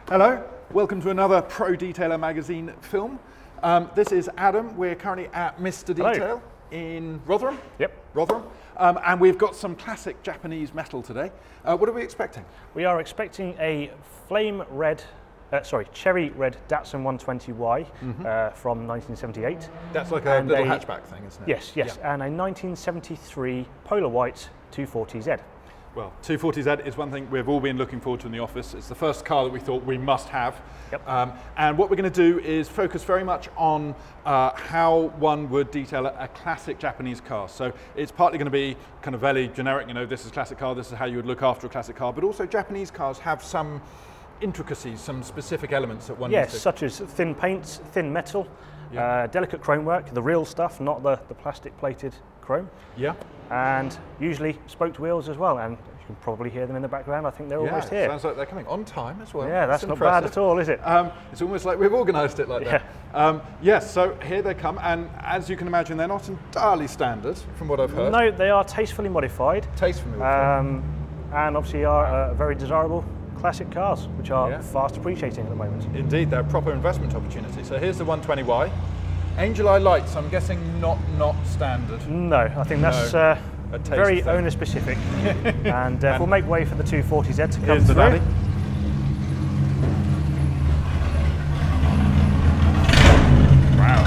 Hello, welcome to another Pro Detailer magazine film. This is Adam. We're currently at Mr. Detail in Rotherham. Yep. Rotherham. And we've got some classic Japanese metal today. What are we expecting? We are expecting a cherry red Datsun 120Y from 1978. That's like a little hatchback thing, isn't it? Yes, yes, yeah. And a 1973 polar white 240Z. Well, 240Z is one thing we've all been looking forward to in the office. It's the first car that we thought we must have. Yep. And what we're going to do is focus very much on how one would detail a classic Japanese car. So it's partly going to be kind of very generic, you know, this is a classic car, this is how you would look after a classic car, but also Japanese cars have some intricacies, some specific elements that one needs to... such as thin paints, thin metal, delicate chrome work, the real stuff, not the plastic plated chrome. Yeah. And usually spoked wheels as well, and you can probably hear them in the background. I think they're almost here. Sounds like they're coming on time as well. Yeah, that's not bad at all, is it? It's almost like we've organised it like that. Yes, so here they come, and as you can imagine, they're not entirely standard from what I've heard. No, they are tastefully modified. Tastefully modified. And obviously are very desirable classic cars, which are fast appreciating at the moment. Indeed, they're a proper investment opportunity. So here's the 120Y. Angel Eye lights, I'm guessing not standard. No, I think that's very owner specific. And we'll make way for the 240Z to come through. Daddy. Wow.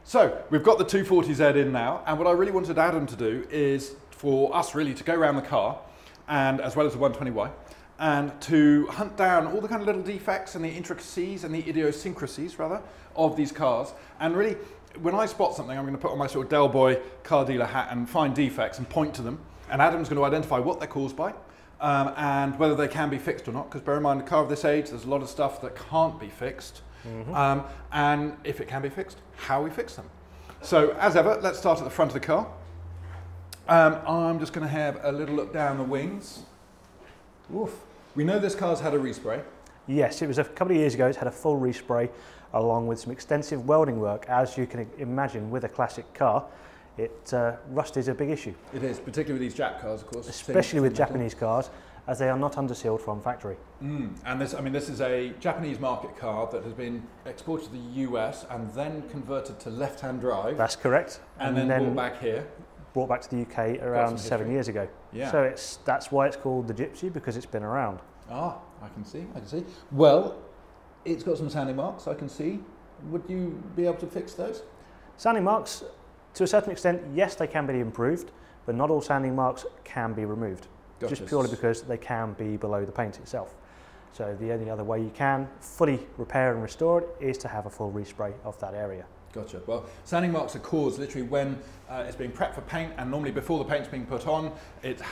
So we've got the 240Z in now, and what I really wanted Adam to do is for us really to go around the car, and as well as the 120Y, and to hunt down all the kind of little defects and the intricacies and the idiosyncrasies, rather, of these cars. And really, when I spot something, I'm going to put on my sort of Del Boy car dealer hat and find defects and point to them. And Adam's going to identify what they're caused by and whether they can be fixed or not. Because bear in mind, a car of this age, there's a lot of stuff that can't be fixed. And if it can be fixed, how we fix them. So as ever, let's start at the front of the car. I'm just going to have a little look down the wings. Oof. We know this car's had a respray. Yes, it was a couple of years ago. It's had a full respray along with some extensive welding work. As you can imagine with a classic car, rust is a big issue. It is, particularly with these Jap cars, of course. Especially with Japanese cars, as they are not undersealed from factory. And this, I mean, this is a Japanese market car that has been exported to the US and then converted to left-hand drive. That's correct. And then brought back here. Brought back to the UK around 7 years ago. Yeah. So that's why it's called the Gypsy, because it's been around. Ah, I can see. Well, it's got some sanding marks, I can see. Would you be able to fix those? Sanding marks, to a certain extent, yes, they can be improved, but not all sanding marks can be removed. Gotcha. Just purely because they can be below the paint itself. So the only other way you can fully repair and restore it is to have a full respray of that area. Gotcha. Well, sanding marks are caused literally when it's being prepped for paint, and normally before the paint's being put on, it's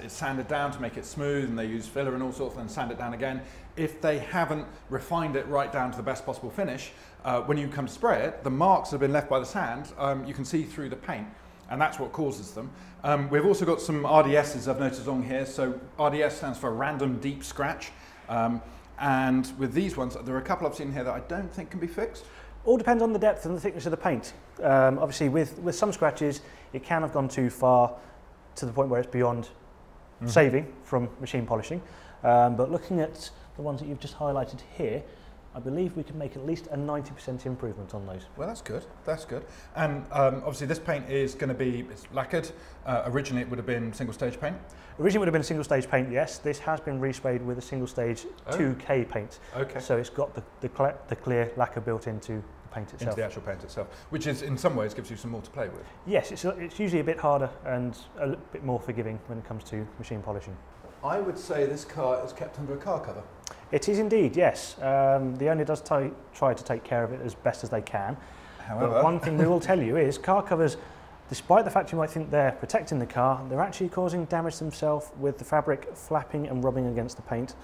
sanded down to make it smooth, and they use filler and all sorts, and then sand it down again. If they haven't refined it right down to the best possible finish, when you come to spray it, the marks that have been left by the sand, you can see through the paint, and that's what causes them. We've also got some RDSs I've noticed on here. So RDS stands for Random Deep Scratch, and with these ones, there are a couple I've seen here that I don't think can be fixed. All depends on the depth and the thickness of the paint. Obviously, with some scratches, it can have gone too far to the point where it's beyond saving from machine polishing. But looking at the ones that you've just highlighted here, I believe we can make at least a 90% improvement on those. Well, that's good. That's good. And obviously, this paint is going to be lacquered. Originally, it would have been single-stage paint. Originally, it would have been single-stage paint. Yes, this has been resprayed with a single-stage 2K paint. Okay. So it's got the clear lacquer built into the paint itself. Into the actual paint itself, which is in some ways gives you some more to play with. Yes, it's usually a bit harder and a bit more forgiving when it comes to machine polishing. I would say this car is kept under a car cover. It is indeed, yes. The owner does try to take care of it as best as they can. However, but one thing we will tell you is car covers, despite the fact you might think they're protecting the car, they're actually causing damage themselves with the fabric flapping and rubbing against the paint,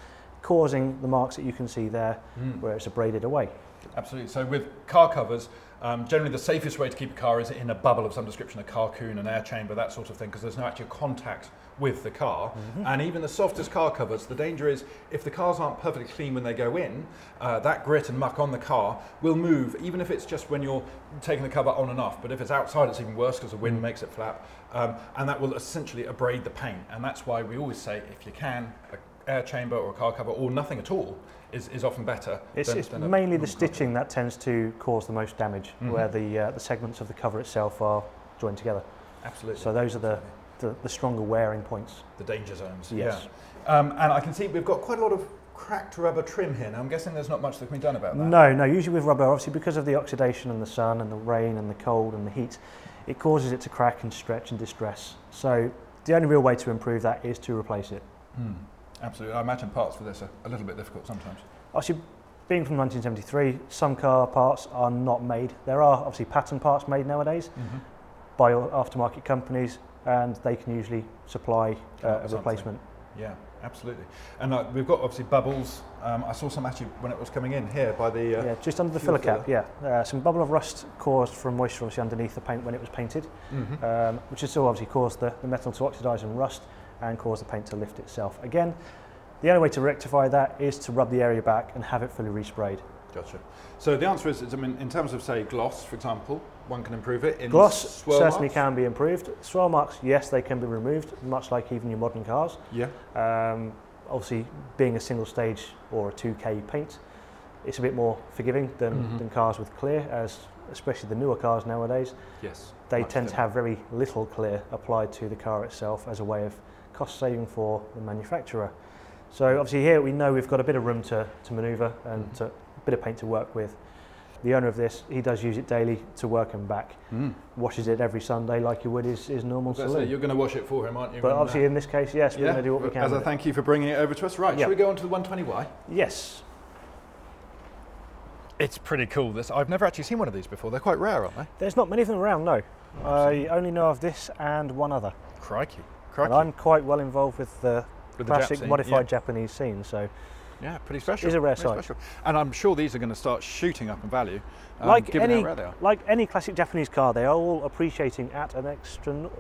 causing the marks that you can see there where it's abraded away. Absolutely. So with car covers, generally the safest way to keep a car is in a bubble of some description, a car coon, an air chamber, that sort of thing, because there's no actual contact with the car. And even the softest car covers, the danger is if the cars aren't perfectly clean when they go in, that grit and muck on the car will move, even if it's just when you're taking the cover on and off. But if it's outside, it's even worse because the wind makes it flap. And that will essentially abrade the paint. And that's why we always say, if you can, air chamber or a car cover or nothing at all is often better. It's mainly the stitching that tends to cause the most damage, where the segments of the cover itself are joined together. Absolutely. So those are the stronger wearing points. The danger zones. Yes. Yeah. And I can see we've got quite a lot of cracked rubber trim here. Now I'm guessing there's not much that can be done about that. No. Usually with rubber, obviously because of the oxidation and the sun and the rain and the cold and the heat, it causes it to crack and stretch and distress. So the only real way to improve that is to replace it. Absolutely. I imagine parts for this are a little bit difficult sometimes. Obviously, being from 1973, some car parts are not made. There are obviously pattern parts made nowadays by aftermarket companies, and they can usually supply a replacement. Yeah, absolutely. And we've got obviously bubbles. I saw some actually when it was coming in here by the yeah, just under the filler cap. Yeah, some bubble of rust caused from moisture obviously underneath the paint when it was painted, which has still obviously caused the metal to oxidise and rust and cause the paint to lift itself. Again, the only way to rectify that is to rub the area back and have it fully resprayed. Gotcha. So the answer is, I mean, in terms of say gloss, for example, one can improve it. In gloss swirl certainly marks? can be improved. Swirl marks, yes, they can be removed, much like even your modern cars. Yeah. Obviously, being a single stage or a 2K paint, it's a bit more forgiving than cars with clear, as especially the newer cars nowadays. Yes. They tend to have very little clear applied to the car itself as a way of cost saving for the manufacturer. So obviously here we know we've got a bit of room to manoeuvre and a bit of paint to work with. The owner of this, he does use it daily to work and back. Washes it every Sunday like you would his normal saloon. You're going to wash it for him, aren't you? But obviously in this case, yes, we're going to do what we can. As a thank you for bringing it over to us. Right, shall we go on to the 120Y? Yes. It's pretty cool. This I've never actually seen one of these before. They're quite rare, aren't they? There's not many of them around, no. I only know of this and one other. Crikey. And I'm quite well involved with the classic scene, modified Japanese scene, so yeah, pretty special. It's a rare sight. sight. And I'm sure these are going to start shooting up in value, given how rare they are. Like any classic Japanese car, they are all appreciating at an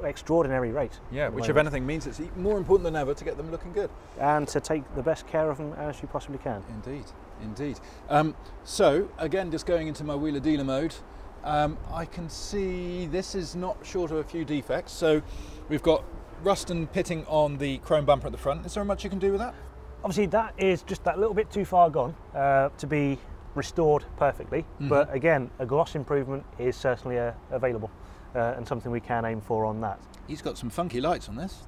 extraordinary rate. Yeah, which if anything means it's more important than ever to get them looking good. And to take the best care of them as you possibly can. Indeed, indeed. So, again, just going into my wheeler dealer mode, I can see this is not short of a few defects. So we've got rust and pitting on the chrome bumper at the front. Is there much you can do with that? Obviously that is just that little bit too far gone to be restored perfectly, but again a gloss improvement is certainly available and something we can aim for on that. He's got some funky lights on this.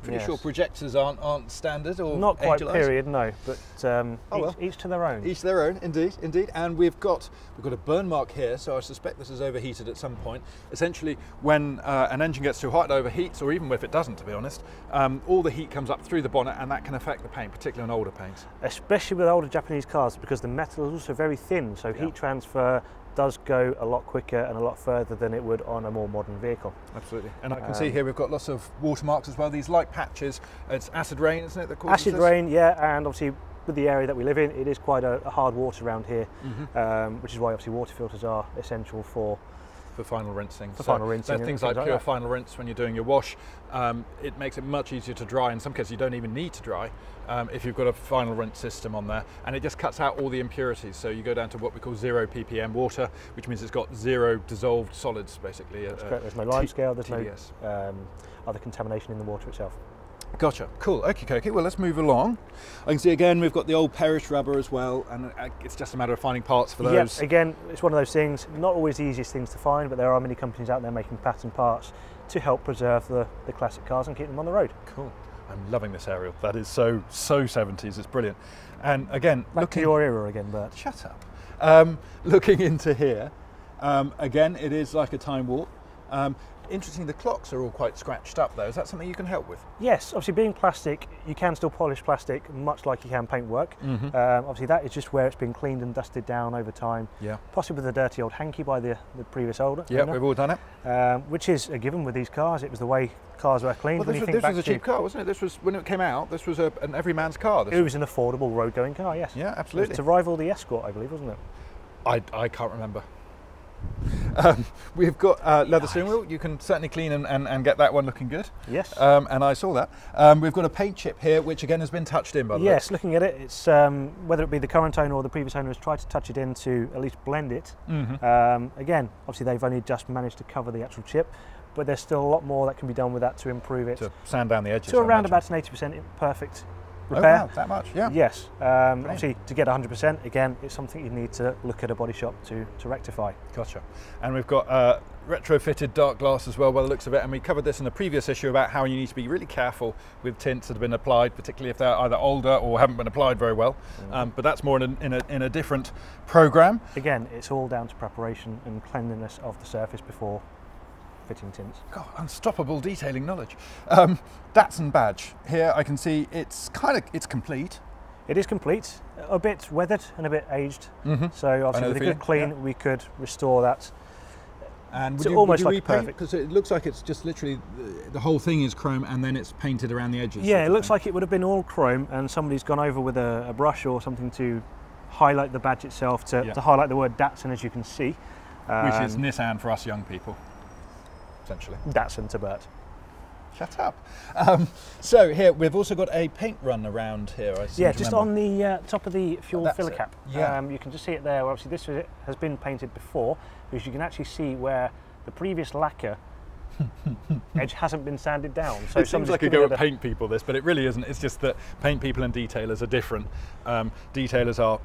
Pretty Yes. sure projectors aren't standard or not quite edge-alised. period, no, but each to their own. Each their own, indeed, indeed. And we've got a burn mark here, so I suspect this is overheated at some point. Essentially, when an engine gets too hot, it overheats, or even if it doesn't, to be honest, all the heat comes up through the bonnet, and that can affect the paint, particularly on older paints. Especially with older Japanese cars, because the metal is also very thin, so heat transfer does go a lot quicker and a lot further than it would on a more modern vehicle. Absolutely. And I can see here we've got lots of watermarks as well, these light patches. It's acid rain, isn't it, that causes Acid this? rain, yeah, and obviously with the area that we live in, it is quite a hard water around here, which is why obviously water filters are essential for final rinsing. Final rinsing. Things like pure final rinse when you're doing your wash, it makes it much easier to dry. In some cases you don't even need to dry if you've got a final rinse system on there, and it just cuts out all the impurities. So you go down to what we call 0 ppm water, which means it's got 0 dissolved solids basically. That's correct. There's no lime scale, there's no other contamination in the water itself. Gotcha, cool, okay, well let's move along. I can see again we've got the old perish rubber as well, and it's just a matter of finding parts for those. Yes, again, it's one of those things, not always the easiest things to find, but there are many companies out there making pattern parts to help preserve the classic cars and keep them on the road. Cool, I'm loving this aerial, that is so 70s, it's brilliant. And again, back to your era again, Bert. Shut up. Looking into here, again it is like a time warp. Interesting, the clocks are all quite scratched up though. Is that something you can help with? Yes, obviously being plastic, you can still polish plastic much like you can paintwork. Obviously that is just where it's been cleaned and dusted down over time. Yeah. Possibly with a dirty old hanky by the previous owner. Yeah, we've all done it. Which is a given with these cars. It was the way cars were cleaned. Well, this was a cheap car, wasn't it? This was, when it came out, this was an everyman's car. It was an affordable road-going car, yes. Yeah, absolutely. To rival the Escort, I believe, wasn't it? I can't remember. We've got leather steering wheel. You can certainly clean and get that one looking good. Yes. And I saw that. We've got a paint chip here, which again has been touched in by the way. Yes, looking at it, it's whether it be the current owner or the previous owner has tried to touch it in to at least blend it. Again, obviously they've only just managed to cover the actual chip, but there's still a lot more that can be done with that to improve it. To sand down the edges. To around about an 80% perfect repair. Oh, wow, that much, yeah. Yes, obviously to get 100%, again, it's something you need to look at a body shop to rectify. Gotcha. And we've got retrofitted dark glass as well by the looks of it, and we covered this in a previous issue about how you need to be really careful with tints that have been applied, particularly if they're either older or haven't been applied very well. But that's more in a different program. Again, it's all down to preparation and cleanliness of the surface before fitting tints. God, unstoppable detailing knowledge. Datsun badge. Here I can see it's complete. It is complete, a bit weathered and a bit aged. So obviously with a good clean, we could restore that. And would you repaint? Because it looks like it's just literally the whole thing is chrome and then it's painted around the edges. Yeah, it looks like it would have been all chrome and somebody's gone over with a brush or something to highlight the badge itself, to highlight the word Datsun, as you can see. Which is Nissan for us young people, essentially. Datsun to Bert. Shut up. So here we've also got a paint run around here. I seem to just remember. on the top of the fuel filler cap. Yeah. You can just see it there. Obviously this has been painted before, because you can actually see where the previous lacquer edge hasn't been sanded down. So it seems like a go at paint people this, but it really isn't. It's just that paint people and detailers are different. Detailers are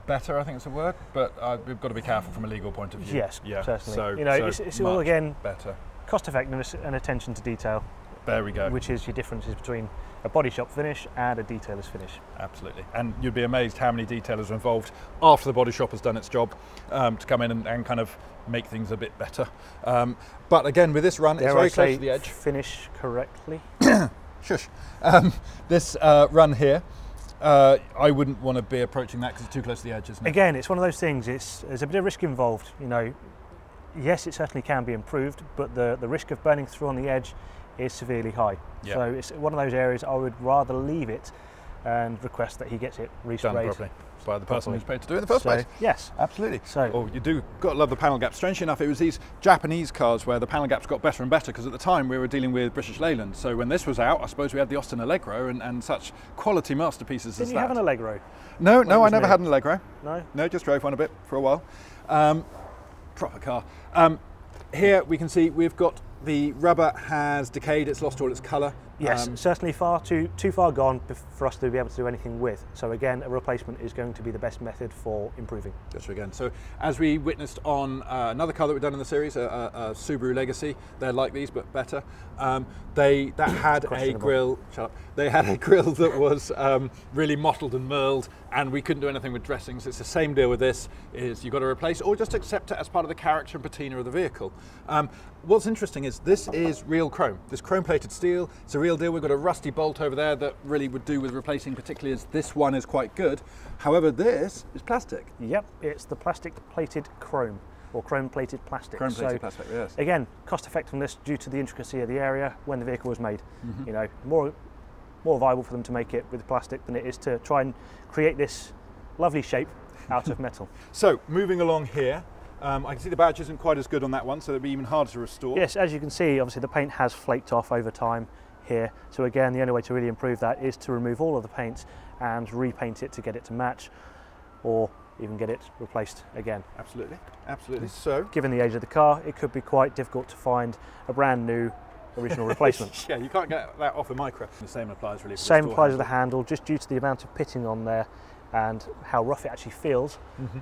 better, I think it's a word, but we've got to be careful from a legal point of view. Yes, certainly. So, it's all again better. Cost effectiveness and attention to detail. There we go. Which is your differences between a body shop finish and a detailer's finish. Absolutely. And you'd be amazed how many detailers are involved after the body shop has done its job to come in and kind of make things a bit better. But again, with this run, it's very close to the edge. Finish correctly. Shush. This run here, I wouldn't want to be approaching that because it's too close to the edge, isn't it? Again, it's one of those things. There's a bit of risk involved. You know, yes, it certainly can be improved, but the risk of burning through on the edge is severely high. So it's one of those areas I would rather leave it and request that he gets it resprayed. Done properly by the person who's paid to do it in the first place. Yes, absolutely. So you do got to love the panel gaps. Strangely enough, it was these Japanese cars where the panel gaps got better and better, because at the time we were dealing with British Leyland. So when this was out, I suppose we had the Austin Allegro and such quality masterpieces as that. Didn't you have an Allegro? No, I never had an Allegro. No, just drove one a bit for a while. Proper car. Here we can see we've got the rubber has decayed, it's lost all its colour. Yes, certainly too far gone for us to be able to do anything with. So again, a replacement is going to be the best method for improving. Just again. So as we witnessed on another car that we've done in the series, a Subaru Legacy, they're like these but better. They had a grill. Shut up. They had a grill that was really mottled and merled, and we couldn't do anything with dressings. It's the same deal with this. Is you've got to replace or just accept it as part of the character and patina of the vehicle. What's interesting is this is real chrome. This chrome-plated steel. It's a real deal. We've got a rusty bolt over there that really would do with replacing, particularly as this one is quite good. However, this is plastic. Yep, it's the plastic-plated chrome, or chrome-plated plastic. Chrome-plated plastic, yes. Again, cost effectiveness due to the intricacy of the area when the vehicle was made. You know, more viable for them to make it with plastic than it is to try and create this lovely shape out of metal. So, moving along here, I can see the badge isn't quite as good on that one, so it'll be even harder to restore. Yes, as you can see, obviously the paint has flaked off over time here. So again, the only way to really improve that is to remove all of the paint and repaint it to get it to match, or even get it replaced again. Absolutely, absolutely. So, given the age of the car, it could be quite difficult to find a brand new original replacement. Yeah, you can't get that off a micro. The same applies really. Same applies to the handle, just due to the amount of pitting on there and how rough it actually feels.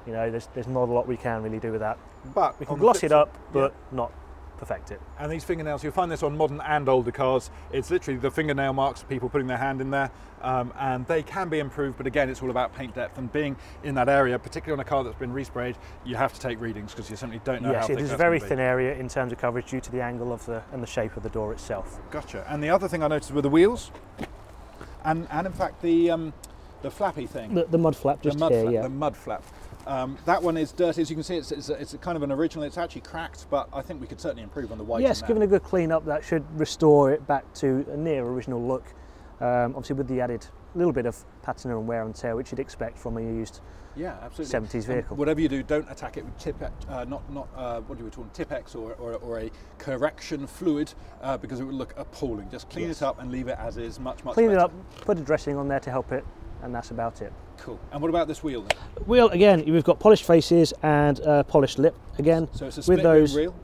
You know, there's not a lot we can really do with that. But we can gloss it up, but not perfect it. And these fingernails, you'll find this on modern and older cars. It's literally the fingernail marks of people putting their hand in there, and they can be improved, but again, it's all about paint depth and being in that area, particularly on a car that's been resprayed. You have to take readings because you simply don't know how thick that's going to be. Yes, it is a very thin area in terms of coverage due to the angle of and the shape of the door itself. Gotcha. And the other thing I noticed were the wheels, and in fact the flappy thing. The mud flap just here, yeah. The mud flap. That one is dirty. As you can see, it's a kind of an original. It's actually cracked, but I think we could certainly improve on the white. Yes, given a good clean up, that should restore it back to a near original look. Obviously with the added little bit of patina and wear and tear, which you'd expect from a used 70s vehicle. And whatever you do, don't attack it with what do we call Tipex or a correction fluid, because it would look appalling. Just clean it up and leave it as is. Much clean better. it up, put a dressing on there to help it, and that's about it. Cool. And what about this wheel then? Wheel, again, we've got polished faces and polished lip again. So it's a split wheel reel?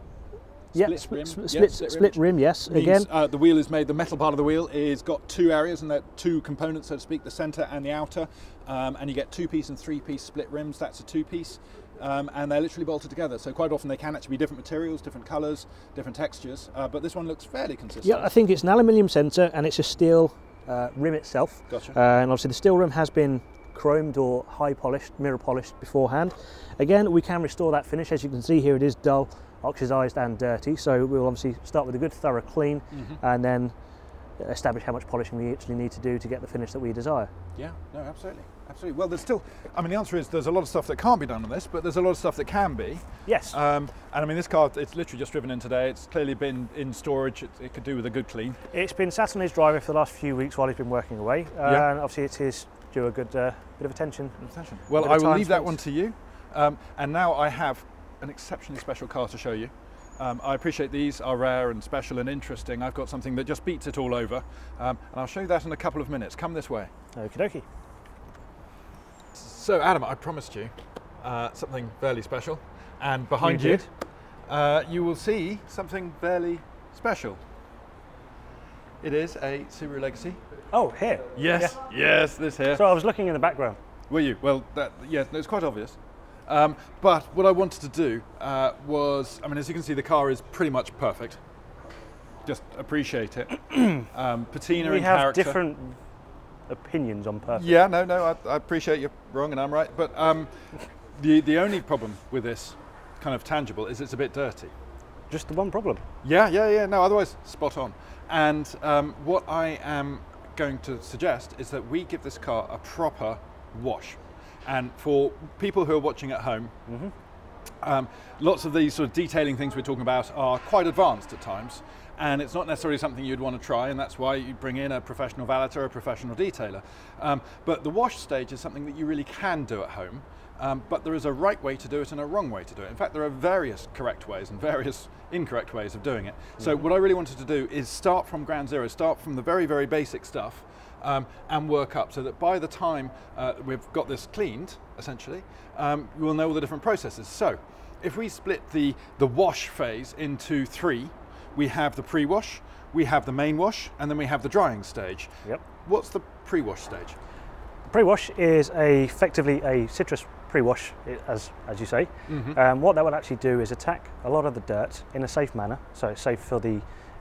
Split rim, yes. Again, the wheel is made, the metal part of the wheel is got two areas, and they're two components, so to speak, the centre and the outer, and you get 2-piece and 3-piece split rims. That's a 2-piece, and they're literally bolted together, so quite often they can actually be different materials, different colours, different textures, but this one looks fairly consistent. Yeah, I think it's an aluminium centre and it's a steel rim itself. Gotcha. And obviously the steel rim has been chromed or high polished, mirror polished beforehand. Again, we can restore that finish. As you can see here, it is dull, oxidised and dirty, so we'll obviously start with a good thorough clean and then establish how much polishing we actually need to do to get the finish that we desire. Yeah, no, absolutely. Absolutely. Well, there's still, I mean, the answer is there's a lot of stuff that can't be done on this, but there's a lot of stuff that can be. Yes. And I mean, this car, it's literally just driven in today. It's clearly been in storage. It could do with a good clean. It's been sat on his driveway for the last few weeks while he's been working away, and obviously it is due a good bit of attention. Well, I will leave that one to you. And now I have an exceptionally special car to show you. I appreciate these are rare and special and interesting. I've got something that just beats it all over, and I'll show you that in a couple of minutes. Come this way. Okie dokie. So Adam, I promised you something fairly special, and behind you you will see something fairly special. It is a Subaru Legacy. Oh, here? Yes, yes, this here. So I was looking in the background. Were you? Well, yes, it's quite obvious. But what I wanted to do was, I mean, as you can see, the car is pretty much perfect. Just appreciate it. Patina and character. We have different opinions on perfect. Yeah, no, I appreciate you're wrong and I'm right. But the only problem with this kind of tangible is it's a bit dirty. Just the one problem? Yeah. No, otherwise spot on. And what I am going to suggest is that we give this car a proper wash. And for people who are watching at home, lots of these sort of detailing things we're talking about are quite advanced at times, and it's not necessarily something you'd want to try, and that's why you bring in a professional valeter or a professional detailer. But the wash stage is something that you really can do at home, but there is a right way to do it and a wrong way to do it. In fact, there are various correct ways and various incorrect ways of doing it. So what I really wanted to do is start from ground zero, start from the very, very basic stuff, and work up so that by the time we've got this cleaned, essentially, we'll know all the different processes. So if we split the wash phase into 3, we have the pre-wash, we have the main wash, and then we have the drying stage. Yep. What's the pre-wash stage? The pre-wash is effectively a citrus pre-wash, as you say. What that will actually do is attack a lot of the dirt in a safe manner, so it's safe for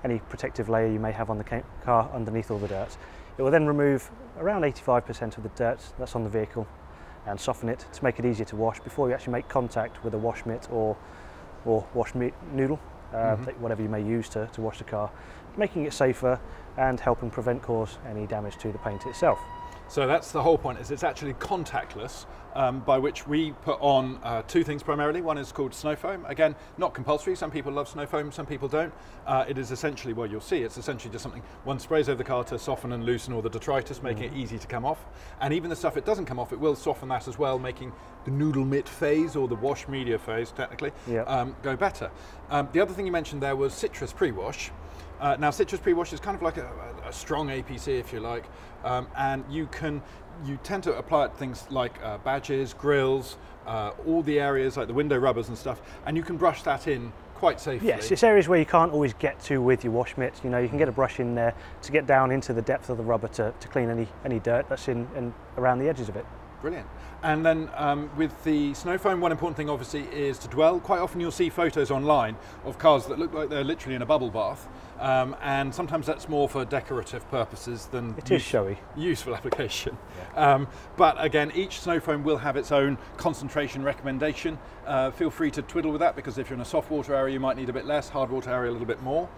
any protective layer you may have on the car underneath all the dirt. It will then remove around 85% of the dirt that's on the vehicle and soften it to make it easier to wash before you actually make contact with a wash mitt or wash noodle, whatever you may use to wash the car, making it safer and helping cause any damage to the paint itself. So that's the whole point, is it's actually contactless, by which we put on 2 things primarily. One is called snow foam. Again, not compulsory. Some people love snow foam, some people don't. It is essentially, well, you'll see, it's essentially just something one sprays over the car to soften and loosen all the detritus, making it easy to come off. And even the stuff it doesn't come off, it will soften that as well, making the noodle mitt phase, or the wash media phase, technically, go better. The other thing you mentioned there was citrus pre-wash. Now, citrus pre-wash is kind of like a strong APC, if you like, and you tend to apply it to things like badges, grills, all the areas like the window rubbers and stuff, and you can brush that in quite safely. Yes, it's areas where you can't always get to with your wash mitt. You know, you can get a brush in there to get down into the depth of the rubber to clean any dirt that's in and around the edges of it. Brilliant. And then with the snow foam, one important thing obviously is to dwell. Quite often you'll see photos online of cars that look like they're literally in a bubble bath, and sometimes that's more for decorative purposes than useful application. Yeah. But again, each snow foam will have its own concentration recommendation. Feel free to twiddle with that, because if you're in a soft water area you might need a bit less, hard water area a little bit more.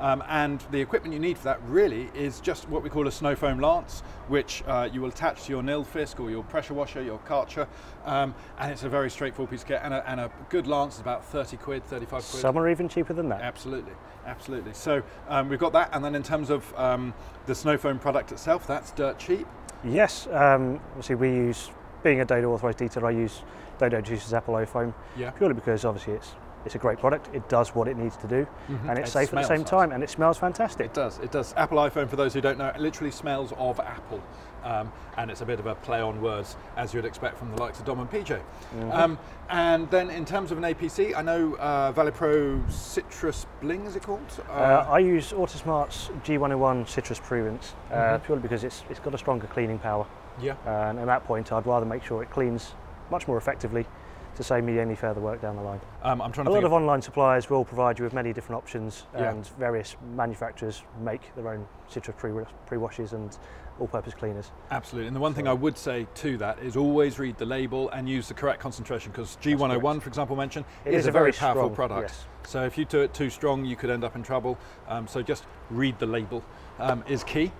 And the equipment you need for that really is just what we call a snow foam lance, which you will attach to your nil fisk or your pressure washer, your Karcher, and it's a very straightforward piece of kit, and a good lance is about 30 quid, 35 quid. Some are even cheaper than that. Absolutely, absolutely. So we've got that, and then in terms of the snow foam product itself, that's dirt cheap. Yes, obviously we use, being a Dodo authorised detailer, I use Dodo Juice's Apollo foam, purely because obviously it's it's a great product. It does what it needs to do, and it's safe at the same nice. time, and it smells fantastic. It does, it does. Apple iPhone, for those who don't know, it literally smells of Apple. And it's a bit of a play on words, as you'd expect from the likes of Dom and PJ. And then in terms of an APC, I know Valipro Citrus Bling, is it called? I use Autosmart's G101 Citrus Pre-rinse, purely because it's got a stronger cleaning power. Yeah. And at that point, I'd rather make sure it cleans much more effectively to save me any further work down the line. I'm trying to a lot of online suppliers will provide you with many different options, and various manufacturers make their own citrus pre-washes and all-purpose cleaners. Absolutely, and the one thing I would say to that is always read the label and use the correct concentration, because G101, for example, mentioned, is a very powerful strong product. Yes. So if you do it too strong, you could end up in trouble. So just read the label is key.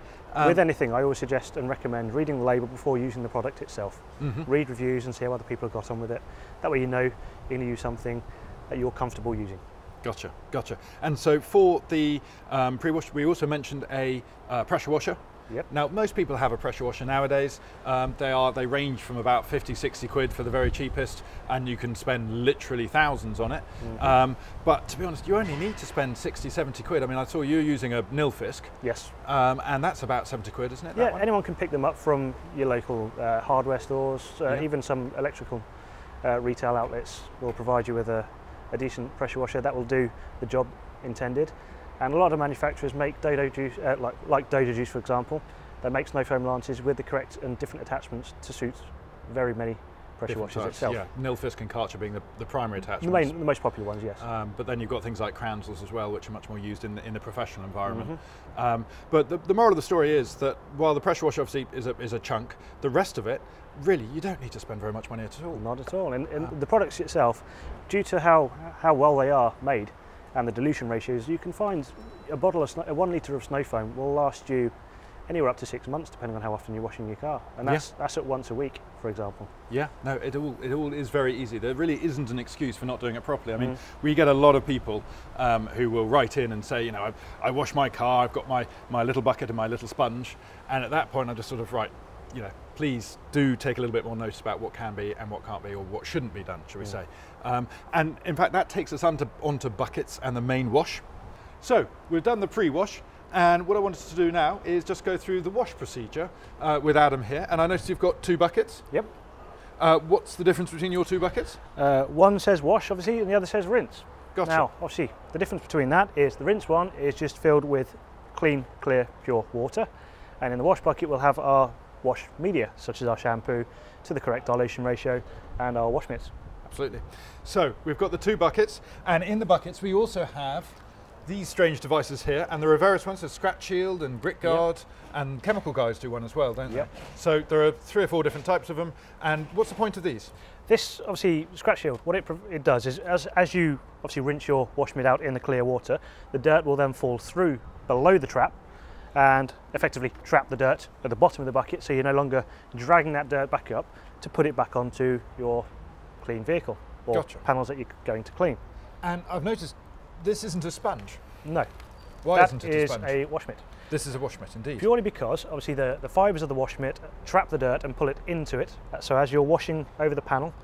With anything, I always suggest and recommend reading the label before using the product itself. Read reviews and see how other people have got on with it. That way you know you're going to use something that you're comfortable using. Gotcha, gotcha. And so for the pre-wash, we also mentioned a pressure washer. Yep. Now, most people have a pressure washer nowadays. They range from about 50, 60 quid for the very cheapest, and you can spend literally thousands on it. But to be honest, you only need to spend 60, 70 quid. I mean, I saw you using a Nilfisk. Yes. And that's about 70 quid, isn't it? Yeah, anyone can pick them up from your local hardware stores. Even some electrical retail outlets will provide you with a decent pressure washer that will do the job intended. And a lot of manufacturers make Dodo juice, like Dodo juice, for example, that makes no foam lances with the correct and different attachments to suit very many pressure washers itself. Yeah, Nilfisk and Karcher being the primary attachments. The most popular ones, yes. But then you've got things like Kranzels as well, which are much more used in the professional environment. But the moral of the story is that while the pressure washer obviously is a chunk, the rest of it, really, you don't need to spend very much money at all. Not at all. And the products itself, due to how well they are made, and the dilution ratios, you can find a bottle of 1 litre of snow foam will last you anywhere up to 6 months, depending on how often you're washing your car, and that's at once a week, for example. Yeah, no, it all is very easy. There really isn't an excuse for not doing it properly. I mean, we get a lot of people who will write in and say, you know, I wash my car, I've got my little bucket and my little sponge, and at that point I just sort of write, you know, please do take a little bit more notice about what can be and what can't be, or what shouldn't be done, shall we say. And in fact, that takes us onto buckets and the main wash. So we've done the pre-wash, and what I wanted to do now is just go through the wash procedure with Adam here. And I noticed you've got 2 buckets. Yep. What's the difference between your 2 buckets? One says wash, obviously, and the other says rinse. Gotcha. Now, obviously, the difference between that is the rinse one is just filled with clean, clear, pure water, and in the wash bucket we'll have our wash media, such as our shampoo, to the correct dilution ratio, and our wash mitts. Absolutely. So we've got the 2 buckets, and in the buckets we also have these strange devices here, and there are various ones, so Scratch Shield and Grit Guard, and chemical guys do one as well, don't they? So there are 3 or 4 different types of them, and what's the point of these? This, obviously, Scratch Shield, what it does is, as you obviously rinse your wash mitt out in the clear water, the dirt will then fall through below the trap, and effectively trap the dirt at the bottom of the bucket, so you're no longer dragging that dirt back up to put it back onto your clean vehicle or panels that you're going to clean. And I've noticed this isn't a sponge. No. Why isn't it a sponge? That is a wash mitt. This is a wash mitt, indeed. Purely because, obviously, the fibres of the wash mitt trap the dirt and pull it into it. So as you're washing over the panel,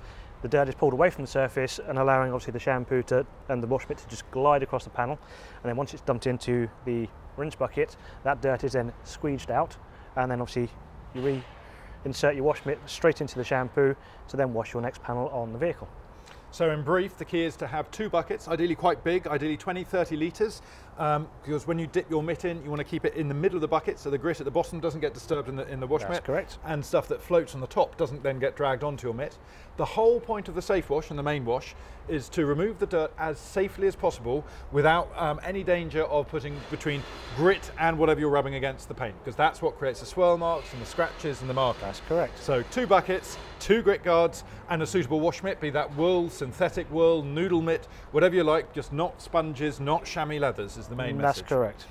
the dirt is pulled away from the surface and allowing, obviously, the shampoo and the wash mitt to just glide across the panel. And then once it's dumped into the rinse bucket, that dirt is then squeeged out, and then obviously you reinsert your wash mitt straight into the shampoo to then wash your next panel on the vehicle. So in brief, the key is to have 2 buckets, ideally quite big, ideally 20, 30 litres, because when you dip your mitt in, you want to keep it in the middle of the bucket so the grit at the bottom doesn't get disturbed in the wash mitt. That's correct. And stuff that floats on the top doesn't then get dragged onto your mitt. The whole point of the safe wash and the main wash is to remove the dirt as safely as possible without any danger of putting between grit and whatever you're rubbing against the paint, because that's what creates the swirl marks and the scratches and the markers. That's correct. So 2 buckets, 2 grit guards, and a suitable wash mitt, be that wool, synthetic wool, noodle mitt, whatever you like, just not sponges, not chamois leathers is the main message. That's correct.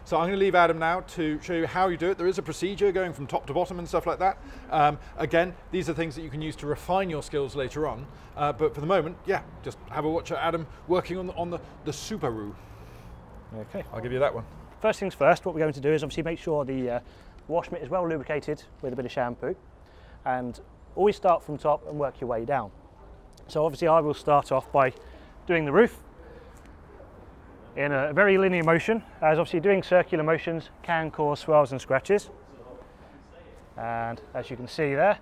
So I'm going to leave Adam now to show you how you do it. There is a procedure going from top to bottom and stuff like that. Again, these are things that you can use to refine your skills later on. But for the moment, yeah, just have a watch at Adam working on the Subaru. Okay. I'll give you that one. First things first, what we're going to do is obviously make sure the wash mitt is well lubricated with a bit of shampoo, and always start from top and work your way down. So obviously I will start off by doing the roof in a very linear motion, as obviously doing circular motions can cause swells and scratches. And as you can see there,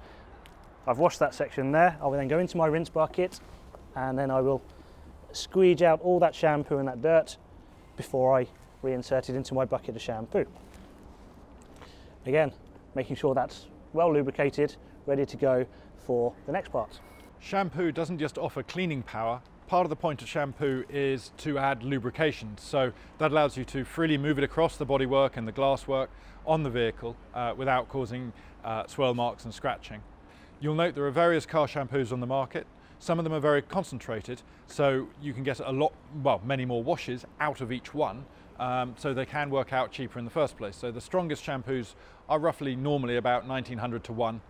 I've washed that section there. I will then go into my rinse bucket and then I will squeege out all that shampoo and that dirt before I reinsert it into my bucket of shampoo. Again, making sure that's well lubricated, ready to go for the next part. Shampoo doesn't just offer cleaning power. Part of the point of shampoo is to add lubrication, so that allows you to freely move it across the bodywork and the glasswork on the vehicle without causing swirl marks and scratching. You'll note there are various car shampoos on the market. Some of them are very concentrated, so you can get a lot, well, many more washes out of each one, so they can work out cheaper in the first place. So the strongest shampoos are roughly normally about 1900 to 1.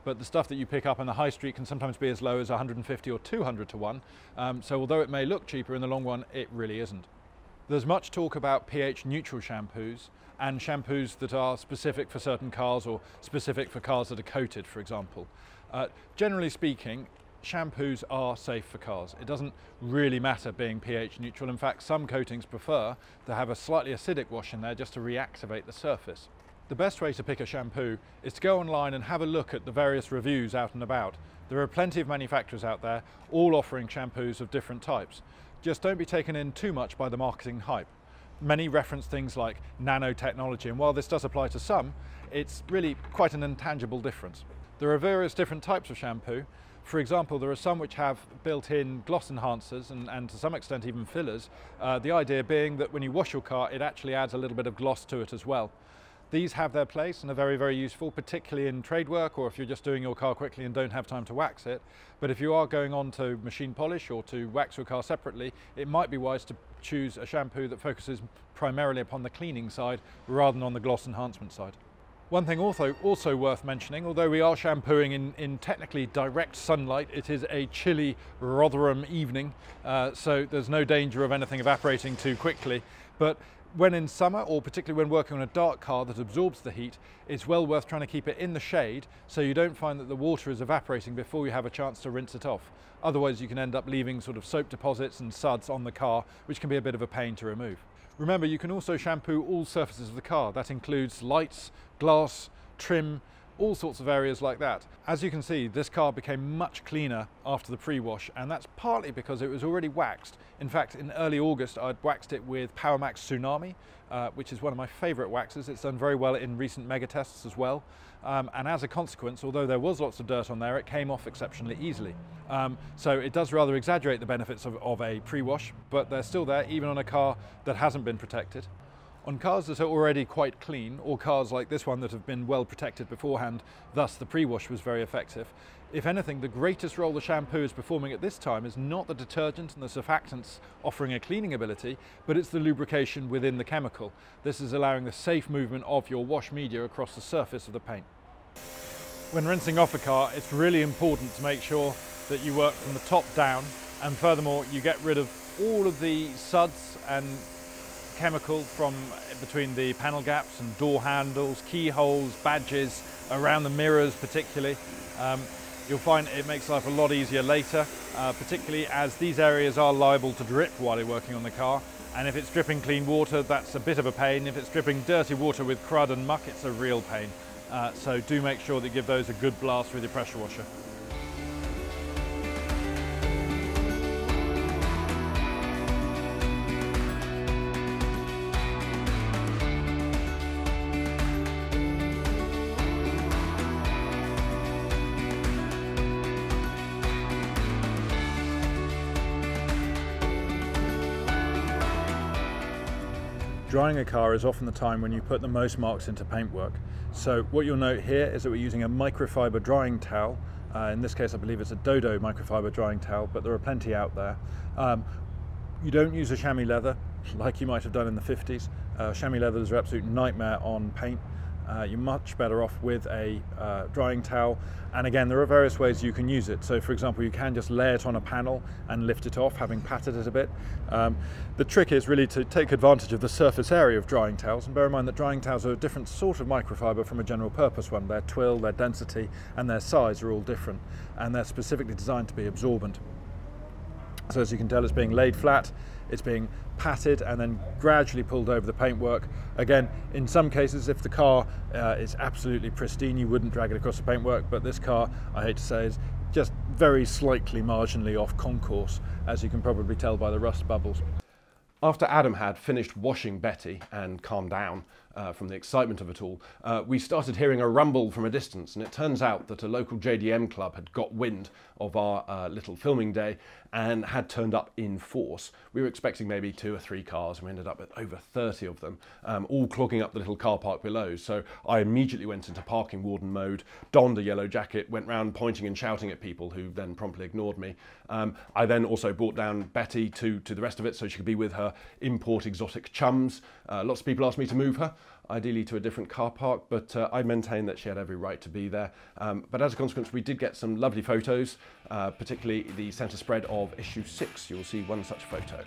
But the stuff that you pick up on the high street can sometimes be as low as 150 or 200 to 1. So although it may look cheaper in the long run, it really isn't. There's much talk about pH neutral shampoos and shampoos that are specific for certain cars or specific for cars that are coated, for example. Generally speaking, shampoos are safe for cars. It doesn't really matter being pH neutral. In fact, some coatings prefer to have a slightly acidic wash in there just to reactivate the surface. The best way to pick a shampoo is to go online and have a look at the various reviews out and about. There are plenty of manufacturers out there, all offering shampoos of different types. Just don't be taken in too much by the marketing hype. Many reference things like nanotechnology, and while this does apply to some, it's really quite an intangible difference. There are various different types of shampoo. For example, there are some which have built-in gloss enhancers and to some extent even fillers, the idea being that when you wash your car, it actually adds a little bit of gloss to it as well. These have their place and are very, very useful, particularly in trade work or if you're just doing your car quickly and don't have time to wax it. But if you are going on to machine polish or to wax your car separately, it might be wise to choose a shampoo that focuses primarily upon the cleaning side rather than on the gloss enhancement side. One thing also worth mentioning, although we are shampooing in technically direct sunlight, it is a chilly Rotherham evening, so there's no danger of anything evaporating too quickly. But when in summer, or particularly when working on a dark car that absorbs the heat, it's well worth trying to keep it in the shade so you don't find that the water is evaporating before you have a chance to rinse it off. Otherwise you can end up leaving sort of soap deposits and suds on the car, which can be a bit of a pain to remove. Remember, you can also shampoo all surfaces of the car. That includes lights, glass, trim, all sorts of areas like that. As you can see, this car became much cleaner after the pre-wash, and that's partly because it was already waxed. In fact, in early August, I'd waxed it with PowerMax Tsunami, which is one of my favorite waxes. It's done very well in recent mega tests as well. And as a consequence, although there was lots of dirt on there, it came off exceptionally easily. So it does rather exaggerate the benefits of a pre-wash, but they're still there even on a car that hasn't been protected. On cars that are already quite clean, or cars like this one that have been well protected beforehand, thus the pre-wash was very effective. If anything, the greatest role the shampoo is performing at this time is not the detergent and the surfactants offering a cleaning ability, but it's the lubrication within the chemical. This is allowing the safe movement of your wash media across the surface of the paint. When rinsing off a car, it's really important to make sure that you work from the top down, and furthermore, you get rid of all of the suds and chemical from between the panel gaps and door handles, keyholes, badges, around the mirrors particularly. You'll find it makes life a lot easier later, particularly as these areas are liable to drip while you're working on the car. And if it's dripping clean water, that's a bit of a pain. If it's dripping dirty water with crud and muck, it's a real pain. So do make sure that you give those a good blast with your pressure washer. Drying a car is often the time when you put the most marks into paintwork. So what you'll note here is that we're using a microfiber drying towel. In this case, I believe it's a Dodo microfiber drying towel, but there are plenty out there. You don't use a chamois leather like you might have done in the 50s. Chamois leather is an absolute nightmare on paint. You're much better off with a drying towel, and again there are various ways you can use it. So for example, you can just lay it on a panel and lift it off, having patted it a bit. The trick is really to take advantage of the surface area of drying towels, and bear in mind that drying towels are a different sort of microfiber from a general purpose one. Their twill, their density and their size are all different, and they're specifically designed to be absorbent. So as you can tell, it's being laid flat, it's being patted and then gradually pulled over the paintwork. Again, in some cases, if the car is absolutely pristine, you wouldn't drag it across the paintwork, but this car, I hate to say, is just very slightly marginally off concourse, as you can probably tell by the rust bubbles. After Adam had finished washing Betty and calmed down from the excitement of it all, we started hearing a rumble from a distance, and it turns out that a local JDM club had got wind of our little filming day and had turned up in force. We were expecting maybe 2 or 3 cars, and we ended up with over 30 of them, all clogging up the little car park below. So I immediately went into parking warden mode, donned a yellow jacket, went round pointing and shouting at people who then promptly ignored me. I then also brought down Betty to the rest of it so she could be with her import exotic chums. Lots of people asked me to move her, ideally to a different car park, but I maintain that she had every right to be there. But as a consequence, we did get some lovely photos, particularly the centre spread of issue 6. You'll see one such photo.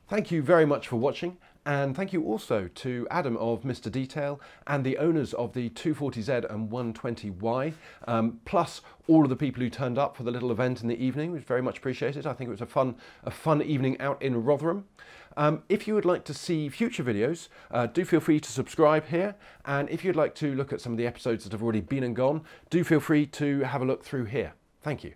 Thank you very much for watching, and thank you also to Adam of Mr. Detail and the owners of the 240Z and 120Y, plus all of the people who turned up for the little event in the evening. It was very much appreciated. I think it was a fun evening out in Rotherham. If you would like to see future videos, do feel free to subscribe here, and if you'd like to look at some of the episodes that have already been and gone, do feel free to have a look through here. Thank you.